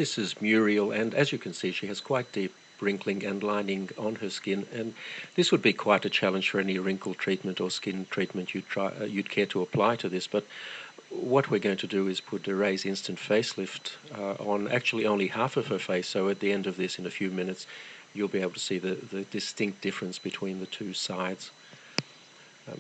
This is Muriel, and as you can see, she has quite deep wrinkling and lining on her skin, and this would be quite a challenge for any wrinkle treatment or skin treatment you'd care to apply to this. But what we're going to do is put a Raise Instant Facelift on actually only half of her face, so at the end of this, in a few minutes, you'll be able to see the distinct difference between the two sides.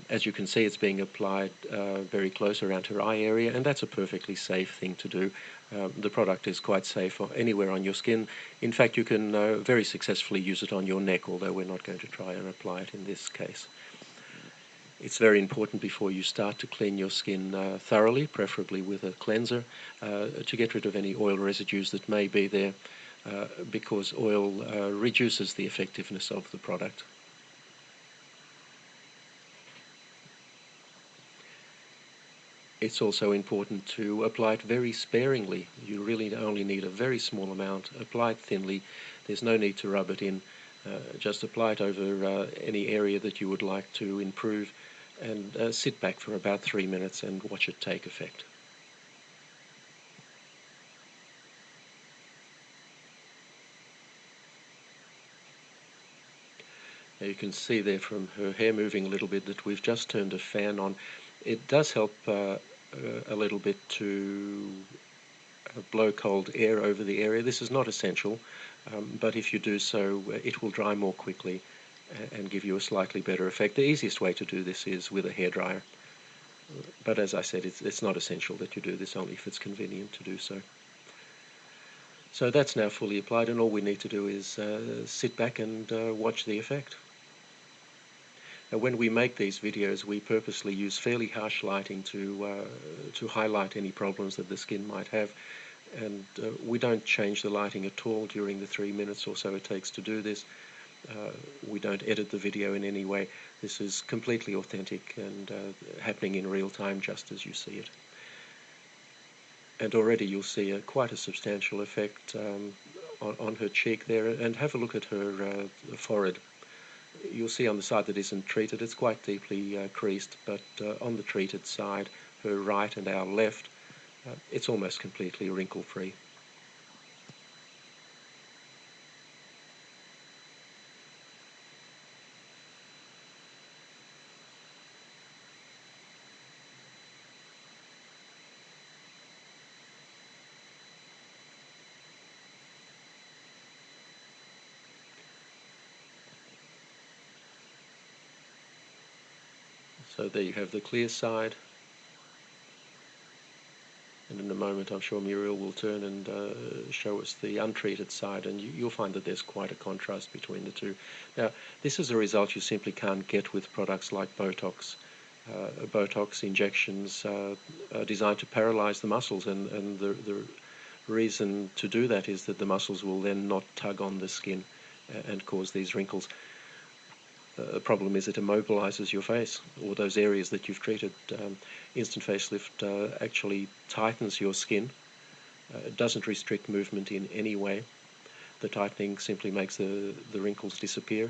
As you can see, it's being applied very close around her eye area, and that's a perfectly safe thing to do. The product is quite safe anywhere on your skin. In fact, you can very successfully use it on your neck, although we're not going to try and apply it in this case. It's very important before you start to clean your skin thoroughly, preferably with a cleanser, to get rid of any oil residues that may be there, because oil reduces the effectiveness of the product. It's also important to apply it very sparingly. You really only need a very small amount. Apply it thinly. There's no need to rub it in. Just apply it over any area that you would like to improve, and sit back for about 3 minutes and watch it take effect. Now you can see there from her hair moving a little bit that we've just turned a fan on. It does help a little bit to blow cold air over the area. This is not essential, but if you do so, it will dry more quickly and give you a slightly better effect. The easiest way to do this is with a hairdryer, but as I said, it's not essential that you do this, only if it's convenient to do so. So that's now fully applied, and all we need to do is sit back and watch the effect. Now, when we make these videos, we purposely use fairly harsh lighting to highlight any problems that the skin might have, and we don't change the lighting at all during the 3 minutes or so it takes to do this. We don't edit the video in any way. This is completely authentic and happening in real time, just as you see it. And already you'll see quite a substantial effect on her cheek there, and have a look at her forehead. You'll see on the side that isn't treated, it's quite deeply creased, but on the treated side, her right and our left, it's almost completely wrinkle-free. So there you have the clear side, and in a moment I'm sure Muriel will turn and show us the untreated side, and you'll find that there's quite a contrast between the two. Now, this is a result you simply can't get with products like Botox. Botox injections are designed to paralyze the muscles, and the reason to do that is that the muscles will then not tug on the skin and cause these wrinkles. The problem is it immobilizes your face, or those areas that you've treated. Instant Facelift actually tightens your skin. It doesn't restrict movement in any way. The tightening simply makes the wrinkles disappear,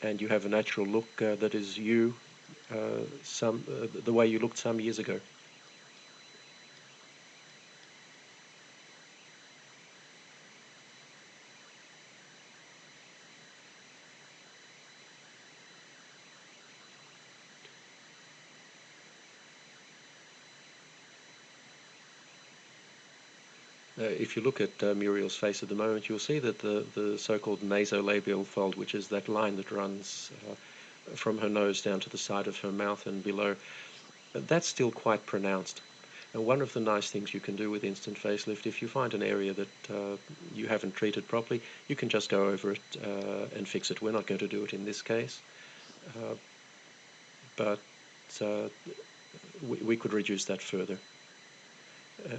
and you have a natural look that is you, the way you looked some years ago. If you look at Muriel's face at the moment, you'll see that the so-called nasolabial fold, which is that line that runs from her nose down to the side of her mouth and below, that's still quite pronounced. And one of the nice things you can do with Instant Facelift, if you find an area that you haven't treated properly, you can just go over it and fix it. We're not going to do it in this case, but we could reduce that further.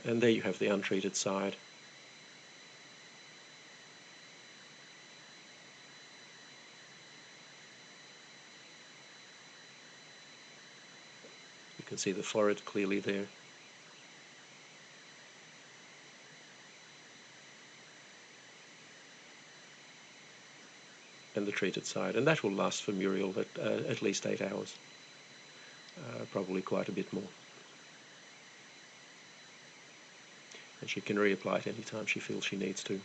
And there you have the untreated side. You can see the forehead clearly there. And the treated side. And that will last for Muriel at least 8 hours. Probably quite a bit more. and she can reapply it anytime she feels she needs to.